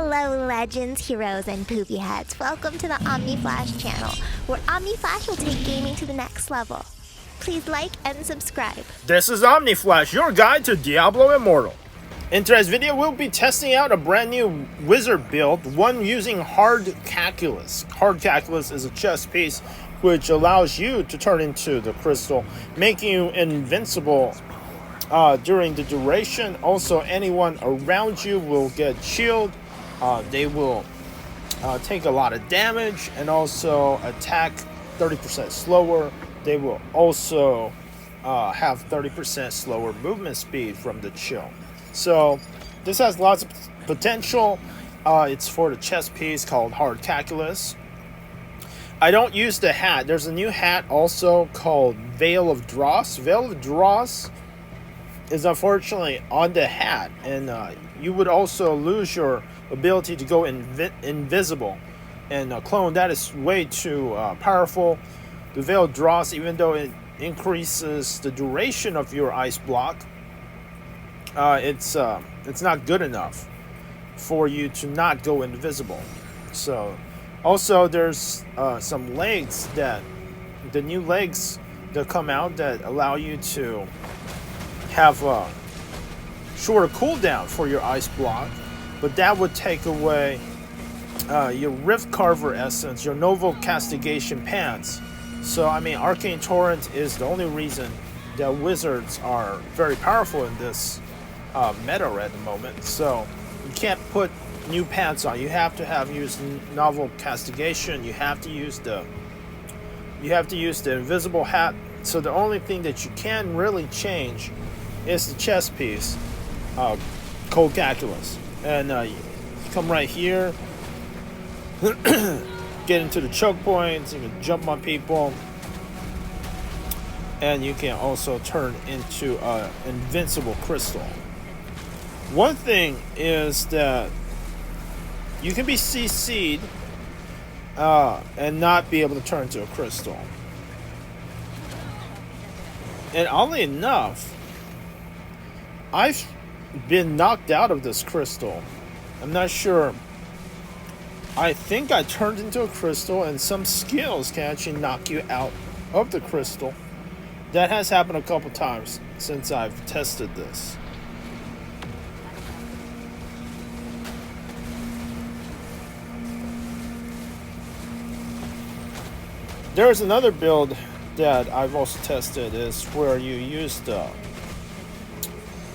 Hello, legends, heroes, and poopy heads. Welcome to the Omni Flash channel, where Omni Flash will take gaming to the next level. Please like and subscribe. This is Omni Flash, your guide to Diablo Immortal. In today's video, we'll be testing out a brand new wizard build, one using Hard Calculus. Hard Calculus is a chess piece which allows you to turn into the crystal, making you invincible during the duration. Also, anyone around you will get shielded. They will take a lot of damage and also attack 30% slower. They will also have 30% slower movement speed from the chill. So this has lots of potential. It's for the chess piece called Hard Calculus. I don't use the hat. There's a new hat also called Veil of Dross. Veil of Dross is unfortunately on the hat, and you would also lose your ability to go invisible. And clone, that is way too powerful. The Veil of Dross, even though it increases the duration of your ice block, it's not good enough for you to not go invisible. So also there's some legs, that the new legs that come out that allow you to have a shorter cooldown for your ice block, but that would take away your Rift Carver essence, your Novel Castigation pants. So I mean, Arcane Torrent is the only reason that wizards are very powerful in this meta at the moment. So you can't put new pants on. You have to have used Novel Castigation. You have to use the invisible hat. So the only thing that you can really change is the chess piece, Cold Calculus. And you come right here, get into the choke points, you can jump on people, and you can also turn into an invincible crystal. One thing is that you can be CC'd and not be able to turn into a crystal. And oddly enough, I've been knocked out of this crystal. I'm not sure. I think I turned into a crystal, and some skills can actually knock you out of the crystal. That has happened a couple times since I've tested this. There's another build that I've also tested, is where you use the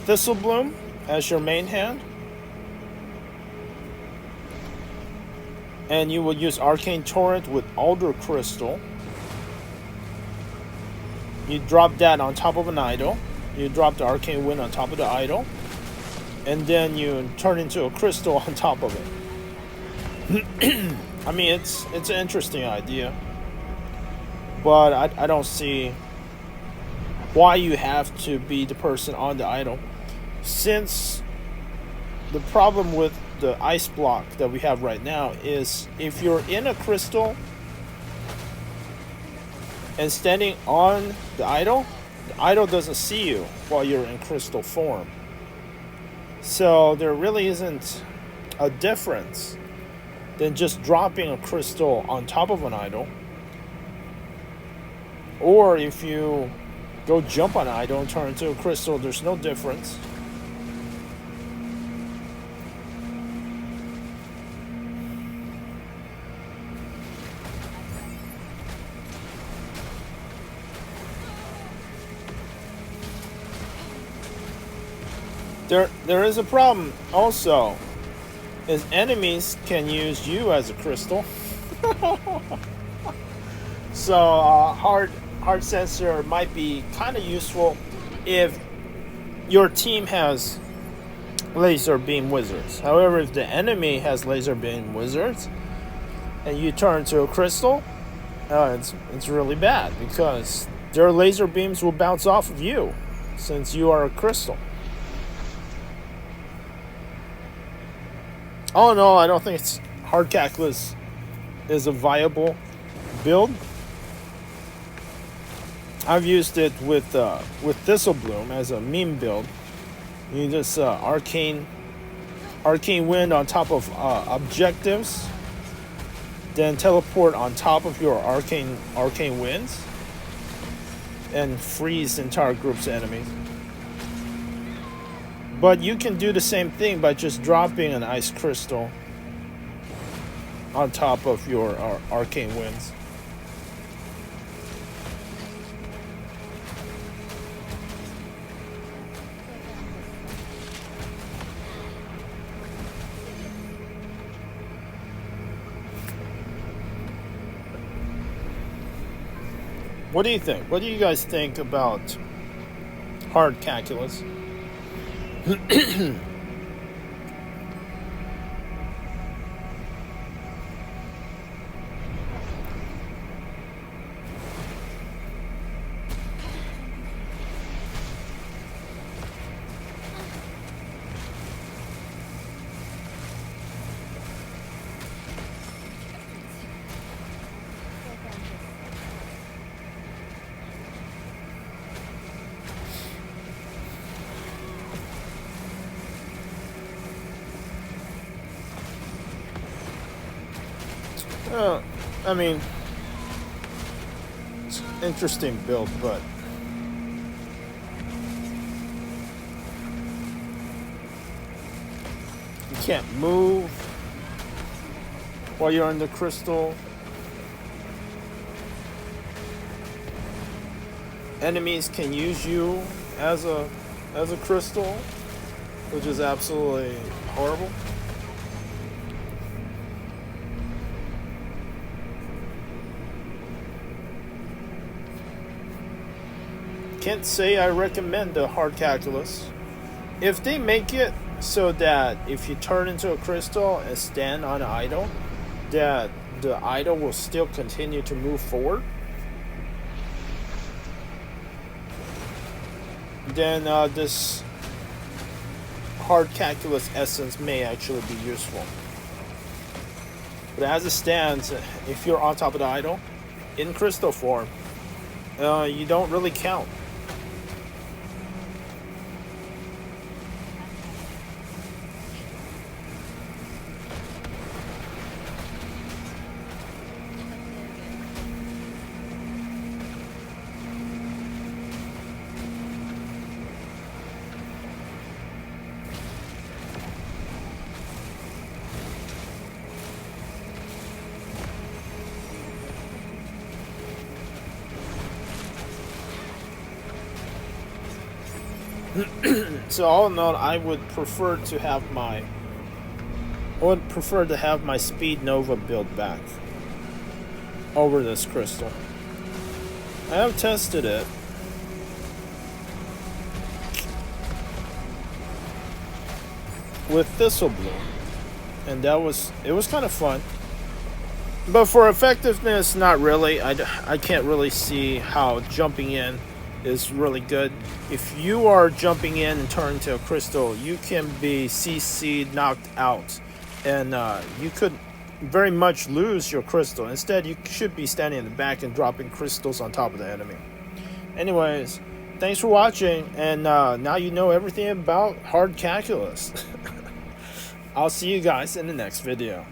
Thistlebloom as your main hand, and you will use Arcane Torrent with Alder Crystal. You drop that on top of an idol. You drop the Arcane Wind on top of the idol, and then you turn into a crystal on top of it. I mean, it's an interesting idea, but I don't see why you have to be the person on the idol, since the problem with the ice block that we have right now is if you're in a crystal and standing on the idol doesn't see you while you're in crystal form. So there really isn't a difference than just dropping a crystal on top of an idol. Or if you go jump on an idol and turn into a crystal, there's no difference. There is a problem also, is enemies can use you as a crystal. So hard sensor might be kind of useful if your team has laser beam wizards. However, if the enemy has laser beam wizards and you turn to a crystal, it's really bad, because their laser beams will bounce off of you since you are a crystal. Oh no, I don't think Hard Calculus is a viable build. I've used it with Thistlebloom as a meme build. You just arcane arcane wind on top of objectives, then teleport on top of your arcane winds, and freeze entire groups of enemies. But you can do the same thing by just dropping an ice crystal on top of your arcane winds. What do you think? What do you guys think about hard calculus? I mean, it's an interesting build, but you can't move while you're in the crystal. Enemies can use you as a crystal, which is absolutely horrible. Can't say I recommend the hard calculus. If they make it so that if you turn into a crystal and stand on an idol, that the idol will still continue to move forward, then this hard calculus essence may actually be useful. But as it stands, if you're on top of the idol in crystal form, you don't really count. So all in all, I would prefer to have my Speed Nova build back over this crystal. I have tested it. With Thistle Bloom, and it was kind of fun. But for effectiveness, not really. I can't really see how jumping in is really good. If you are jumping in and turn into a crystal, you can be CC'd, knocked out, and you could very much lose your crystal. Instead, you should be standing in the back and dropping crystals on top of the enemy. Anyways, thanks for watching, and now you know everything about hard calculus. I'll see you guys in the next video.